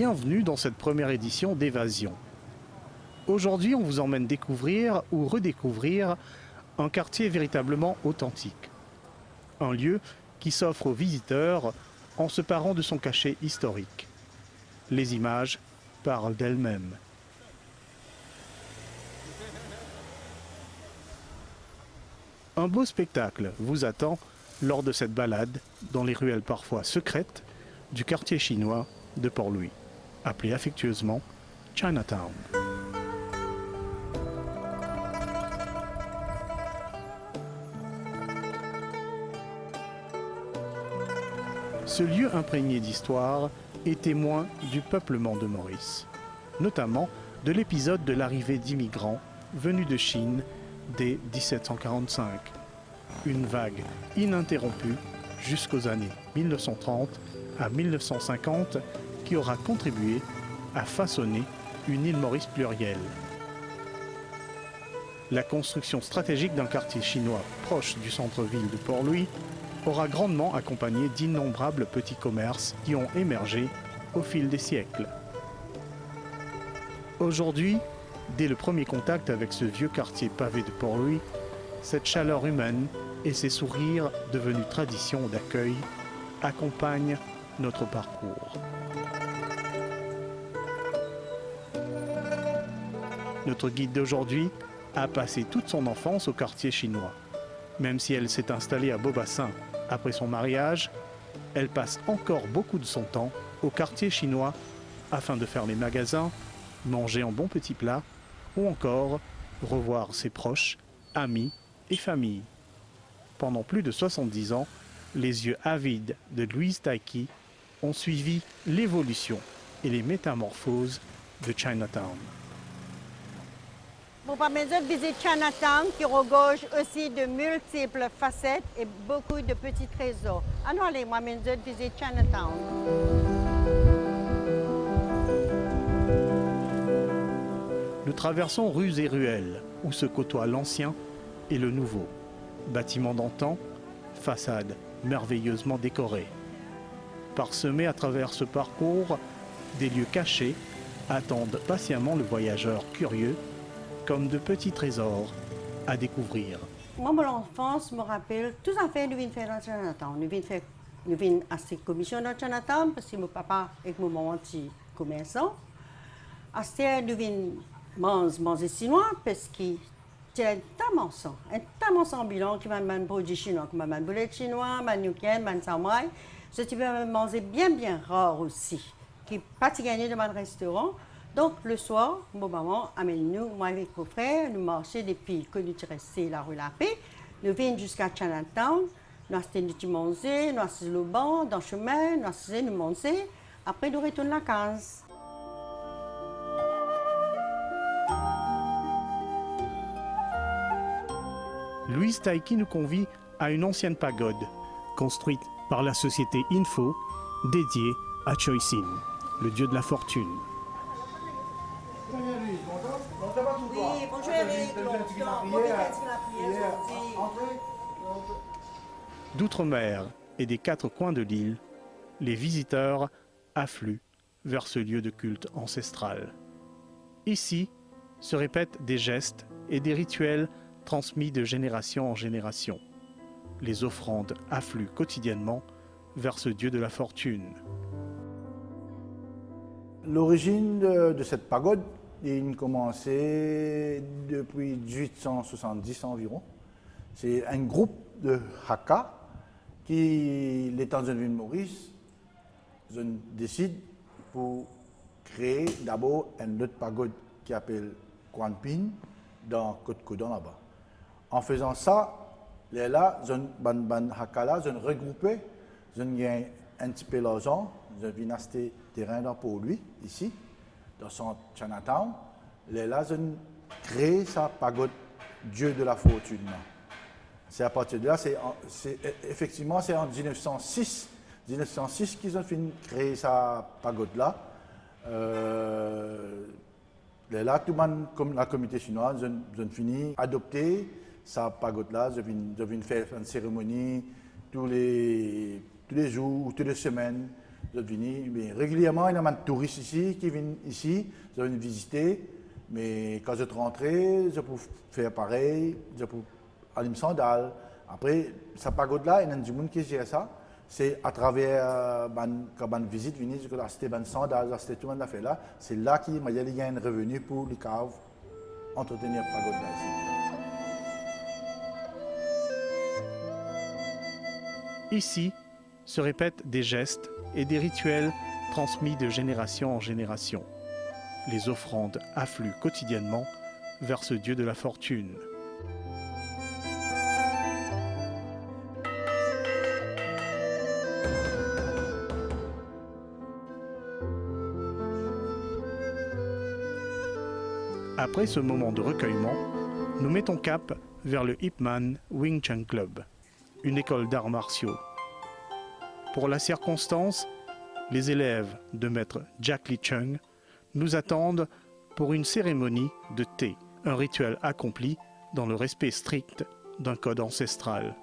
Bienvenue dans cette première édition d'Évasion. Aujourd'hui, on vous emmène découvrir ou redécouvrir un quartier véritablement authentique. Un lieu qui s'offre aux visiteurs en se parant de son cachet historique. Les images parlent d'elles-mêmes. Un beau spectacle vous attend lors de cette balade dans les ruelles parfois secrètes du quartier chinois de Port-Louis, appelé affectueusement Chinatown. Ce lieu imprégné d'histoire est témoin du peuplement de Maurice, notamment de l'épisode de l'arrivée d'immigrants venus de Chine dès 1745. Une vague ininterrompue jusqu'aux années 1930 à 1950 qui aura contribué à façonner une île Maurice plurielle. La construction stratégique d'un quartier chinois proche du centre-ville de Port-Louis aura grandement accompagné d'innombrables petits commerces qui ont émergé au fil des siècles. Aujourd'hui, dès le premier contact avec ce vieux quartier pavé de Port-Louis, cette chaleur humaine et ces sourires devenus tradition d'accueil accompagnent notre parcours. Notre guide d'aujourd'hui a passé toute son enfance au quartier chinois. Même si elle s'est installée à Beaubassin après son mariage, elle passe encore beaucoup de son temps au quartier chinois afin de faire les magasins, manger en bons petits plats ou encore revoir ses proches, amis et familles. Pendant plus de 70 ans, les yeux avides de Louise Taiki ont suivi l'évolution et les métamorphoses de Chinatown. Vous permettez de visiter Chinatown qui regorge aussi de multiples facettes et beaucoup de petits trésors. Alors allez, moi, je visite Chinatown. Nous traversons rues et ruelles où se côtoient l'ancien et le nouveau. Bâtiments d'antan, façades merveilleusement décorées. Parsemés à travers ce parcours, des lieux cachés attendent patiemment le voyageur curieux comme de petits trésors à découvrir. Moi, mon enfance me rappelle tout à fait, nous venons faire dans Chinatown. Nous venons à cette commission dans Chinatown parce que mon papa et mon maman sont commerçants. À ce temps, nous venons manger chinois parce que c'est un tamançon ambulant qui m'a un produit chinois, qui m'a un boulet chinois, un nuken, un samouraï. Je vais manger bien rare aussi, qui n'est pas gagné dans mon restaurant. Donc, le soir, mon maman amène nous, moi avec mon frère, nous marcher depuis que nous sommes restés la rue La Paix. Nous venons jusqu'à Chinatown, nous avons mangé, nous avons le banc, dans le chemin, nous manger. Après, nous retournons à la case. Louise Taiki nous convie à une ancienne pagode, construite par la société Info, dédiée à Choi Sin, le dieu de la fortune. Oui, bonjour Eric. D'outre-mer et des quatre coins de l'île, les visiteurs affluent vers ce lieu de culte ancestral. Ici se répètent des gestes et des rituels transmis de génération en génération. Les offrandes affluent quotidiennement vers ce dieu de la fortune. L'origine de cette pagode a commencé depuis 1870 environ. C'est un groupe de Hakka qui, l'étant dans une ville de Maurice, décide pour créer d'abord une autre pagode qui s'appelle Quan Pin dans Côte-Codon là-bas. En faisant ça, les là, ban Hakka là, ils ont regroupé, ils ont gagné un petit peu l'argent, ils ont venu acheter terrain pour lui ici, dans son Chinatown. Les là, ils ont créé sa pagode Dieu de la fortune. C'est à partir de là, effectivement, c'est en 1906 qu'ils ont fini de créer sa pagode-là. Là, tout le monde, comme la communauté chinoise, ils ont fini d'adopter sa pagode-là. Ils ont fini faire une cérémonie tous les jours, toutes les semaines. Vous êtes venus, mais régulièrement, il y a des touristes ici qui viennent ici, ils viennent visiter, mais quand vous êtes rentrés, vous pouvez faire pareil, vous pouvez aller me sandales. Après, cette pagode-là, il y a du monde qui gère ça. C'est à travers, quand on visite, venir, c'était des sandales, c'était tout le monde a fait là. C'est là qu'il y a un revenu pour les caves entretenir la pagode-là ici. Ici se répètent des gestes et des rituels transmis de génération en génération. Les offrandes affluent quotidiennement vers ce dieu de la fortune. Après ce moment de recueillement, nous mettons cap vers le Ip Man Wing Chun Club, une école d'arts martiaux. Pour la circonstance, les élèves de maître Jack Lee Chung nous attendent pour une cérémonie de thé, un rituel accompli dans le respect strict d'un code ancestral.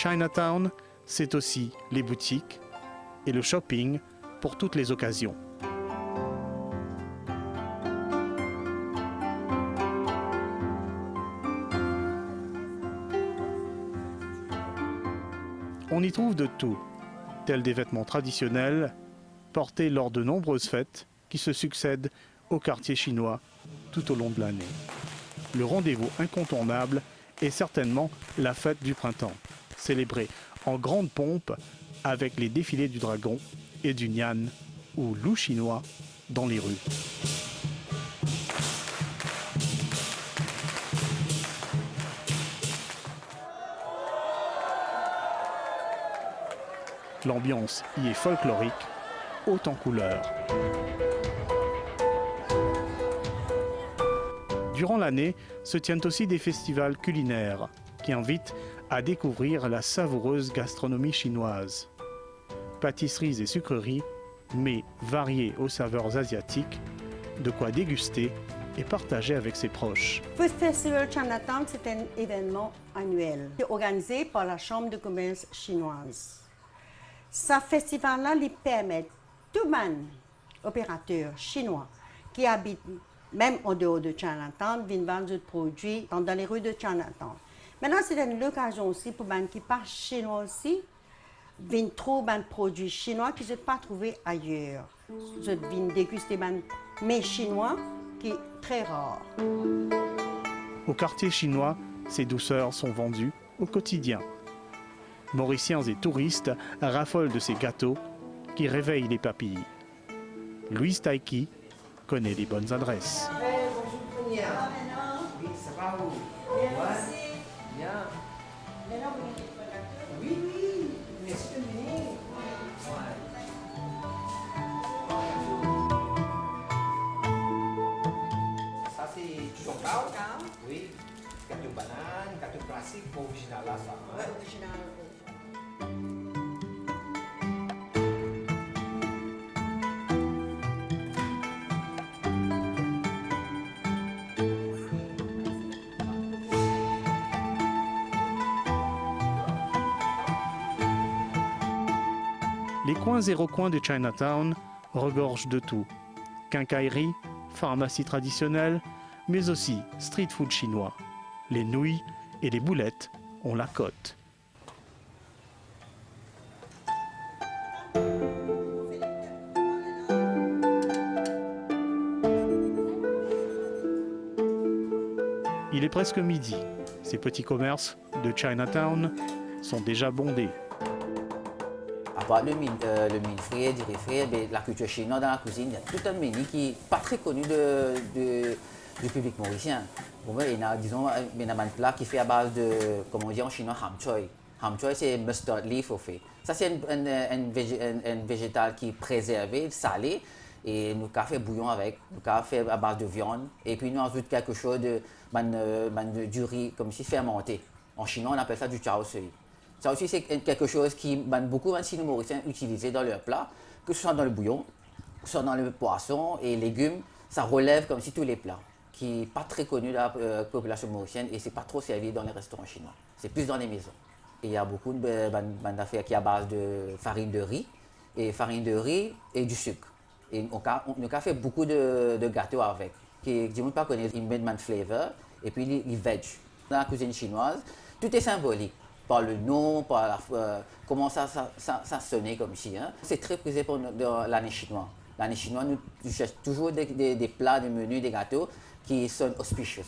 Chinatown, c'est aussi les boutiques et le shopping pour toutes les occasions. On y trouve de tout, tels des vêtements traditionnels portés lors de nombreuses fêtes qui se succèdent au quartier chinois tout au long de l'année. Le rendez-vous incontournable est certainement la fête du printemps, célébrée en grande pompe avec les défilés du dragon et du Nian ou loup chinois dans les rues. L'ambiance y est folklorique, haute en couleurs. Durant l'année, se tiennent aussi des festivals culinaires qui invitent à découvrir la savoureuse gastronomie chinoise. Pâtisseries et sucreries, mais variées aux saveurs asiatiques, de quoi déguster et partager avec ses proches. Le Festival Chinatown, c'est un événement annuel organisé par la Chambre de commerce chinoise. Ce festival-là lui permet tout les opérateurs chinois qui habitent même en dehors de Chinatown, viennent vendre des produits dans les rues de Chinatown. Maintenant, c'est une occasion aussi pour les gens qui parlent chinois aussi, viennent trouver des produits chinois qu'ils ne peuvent pas trouver ailleurs. Ils viennent déguster des mets chinois qui sont très rares. Au quartier chinois, ces douceurs sont vendues au quotidien. Mauriciens et touristes raffolent de ces gâteaux qui réveillent les papilles. Louise Taiki connaît les bonnes adresses. Bonjour Tonia. Oui, ça va où? Merci. Bien. Maintenant, vous voulez faire la Oui, oui. Merci de venir. Ça c'est chocolat. Oui. Gâteau banane, gâteau classique, original là ça. Ouais, original. Les coins et recoins de Chinatown regorgent de tout. Quincaillerie, pharmacie traditionnelle, mais aussi street food chinois. Les nouilles et les boulettes ont la cote. Il est presque midi. Ces petits commerces de Chinatown sont déjà bondés. À part le mine frais, du frais, la culture chinoise dans la cuisine, il y a tout un menu qui n'est pas très connu du public mauricien. Bon, il y a, disons, un plat qui fait à base de, comme on dit en chinois, ham choy. Ham choy, c'est mustard leaf au fait. Ça, c'est un végétal qui est préservé, salé. Et nous avons fait bouillon avec, nous avons fait à base de viande. Et puis nous ajoutons quelque chose du riz, comme si fermenté. En chinois, on appelle ça du chao sui. Ça aussi, c'est quelque chose qui beaucoup de Sino mauriciens utilisent dans leur plat, que ce soit dans le bouillon, que ce soit dans le poisson et légumes. Ça relève comme si tous les plats, qui n'est pas très connu de la population mauricienne et ce n'est pas trop servi dans les restaurants chinois. C'est plus dans les maisons. Et il y a beaucoup d'affaires qui sont à base de farine de riz et du sucre. Et on a fait beaucoup de gâteaux avec, qui ne pas connaître, ils mettent de flavor et puis les veg. Dans la cuisine chinoise, tout est symbolique. Par le nom, par comment ça sonnait comme si. Hein. C'est très prisé pour l'année chinoise. L'année chinoise, nous cherchons toujours des plats, des menus, des gâteaux qui sonnent auspicieux.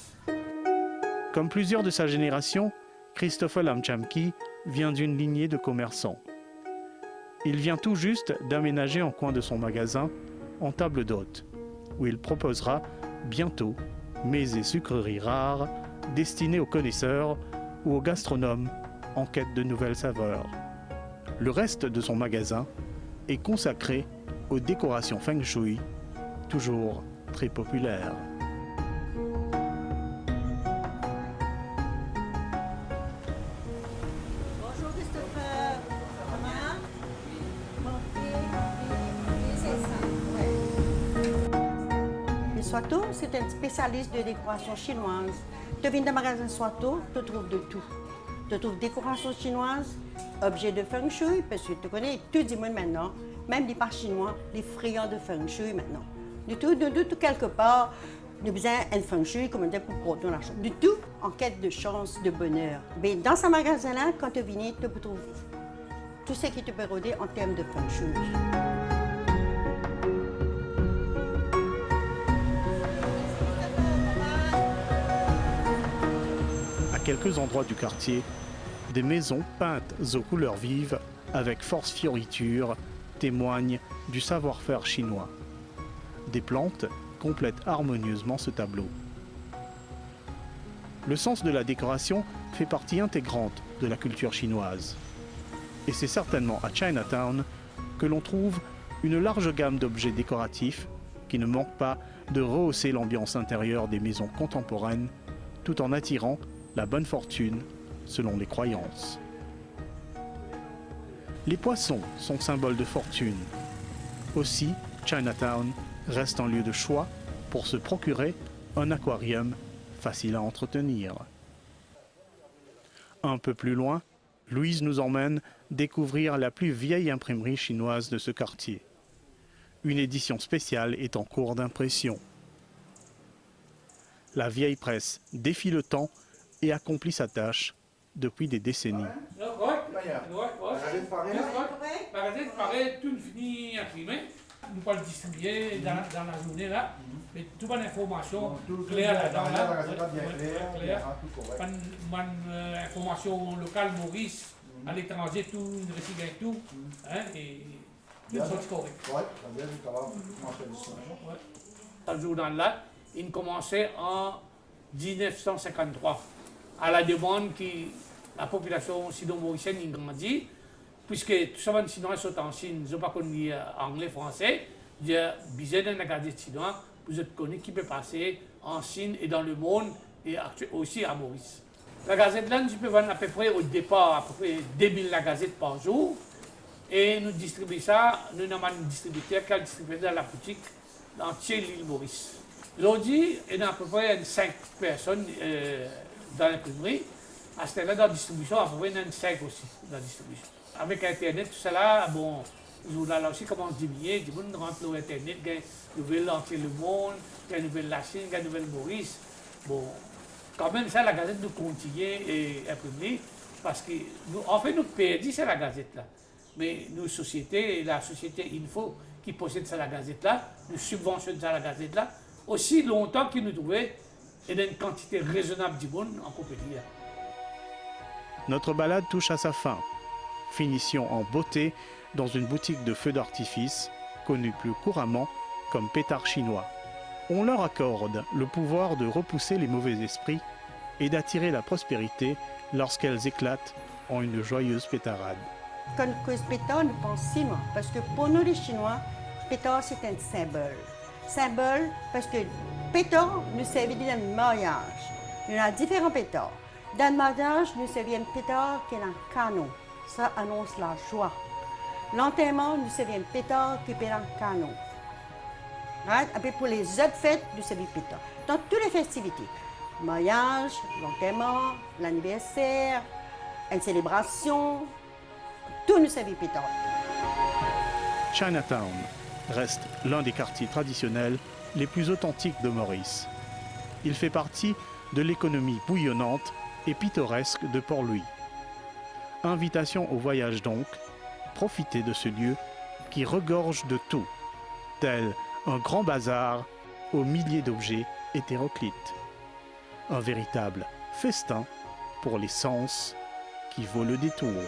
Comme plusieurs de sa génération, Christopher Lam Cham Ki vient d'une lignée de commerçants. Il vient tout juste d'aménager en coin de son magasin en table d'hôte, où il proposera bientôt mets et sucreries rares destinés aux connaisseurs ou aux gastronomes en quête de nouvelles saveurs. Le reste de son magasin est consacré aux décorations feng shui, toujours très populaires. Bonjour Christopher. Ça va? Le Soito, c'est un spécialiste de décoration chinoise. Tu viens dans le magasin Soito, tu trouves de tout. Tu trouves décoration chinoise, objets de feng shui, parce que tu connais tout le monde maintenant, même les pas chinois, les friands de feng shui maintenant. Du tout quelque part, nous avons besoin d'un feng shui comme on dit pour porter la chambre. Du tout en quête de chance, de bonheur. Mais dans ce magasin-là, quand tu viens, tu trouves tout ce qui te peut rôder en termes de feng shui. À quelques endroits du quartier, des maisons peintes aux couleurs vives avec force fioriture témoignent du savoir-faire chinois. Des plantes complètent harmonieusement ce tableau. Le sens de la décoration fait partie intégrante de la culture chinoise. Et c'est certainement à Chinatown que l'on trouve une large gamme d'objets décoratifs qui ne manquent pas de rehausser l'ambiance intérieure des maisons contemporaines tout en attirant la bonne fortune selon les croyances. Les poissons sont symboles de fortune. Aussi, Chinatown reste un lieu de choix pour se procurer un aquarium facile à entretenir. Un peu plus loin, Louise nous emmène découvrir la plus vieille imprimerie chinoise de ce quartier. Une édition spéciale est en cours d'impression. La vieille presse défie le temps et accomplit sa tâche depuis des décennies. Magasin pareil, tout fini imprimé. Nous pas le distribuer dans la journée là, mais toute bonne information claire là-dedans là, information locale Maurice, à l'étranger tout, une recycle et tout, hein, et tout est correct. Ce journal-là, il commençait en 1953, à la demande qui la population sino-mauricienne grandit. Puisque tout ça, les Chinois sont en Chine, je ne sais pas qu'on dit anglais, français, il y a besoin d'un gazette chinois pour être connu qui peut passer en Chine et dans le monde et aussi à Maurice. La gazette là, nous pouvons vendre à peu près au départ à peu près 2000 la gazette par jour et nous distribuons ça, nous avons un distributeur qui a distribué dans la boutique dans l'île Maurice. Aujourd'hui, il y a à peu près 5 personnes dans l'imprimerie. À ce là dans la distribution, à peu près 5 aussi dans la distribution. Avec Internet, tout ça là, bon, journal là aussi commence à diminuer, du monde rentre sur Internet, il y a une nouvelle entière le monde, il y a une nouvelle La Chine, il y a une nouvelle Maurice. Bon, quand même ça, la Gazette nous continue et imprimer, parce que nous, en fait, nous perdons, c'est la Gazette là. Mais nos sociétés, la société Info qui possède ça la Gazette là, nous subventionnons ça la Gazette là, aussi longtemps qu'ils nous trouvaient et d'une quantité raisonnable du monde en compagnie. Notre balade touche à sa fin. Finissions en beauté dans une boutique de feux d'artifice, connue plus couramment comme pétard chinois. On leur accorde le pouvoir de repousser les mauvais esprits et d'attirer la prospérité lorsqu'elles éclatent en une joyeuse pétarade. Quand nous causons pétard, nous pensons, parce que pour nous les Chinois, pétard c'est un symbole. Symbole parce que pétard nous sert d'un mariage. Il y a différents pétards. Dans le mariage, nous servons un pétard qui est un canon. Ça annonce la joie. L'enterrement, nous servons un pétard qui est un canon. Right? Et puis pour les autres fêtes, nous servons pétard. Dans toutes les festivités, mariage, l'enterrement, l'anniversaire, une célébration, tout nous servons pétard. Chinatown reste l'un des quartiers traditionnels les plus authentiques de Maurice. Il fait partie de l'économie bouillonnante et pittoresque de Port-Louis. Invitation au voyage donc, profitez de ce lieu qui regorge de tout, tel un grand bazar aux milliers d'objets hétéroclites. Un véritable festin pour les sens qui vaut le détour.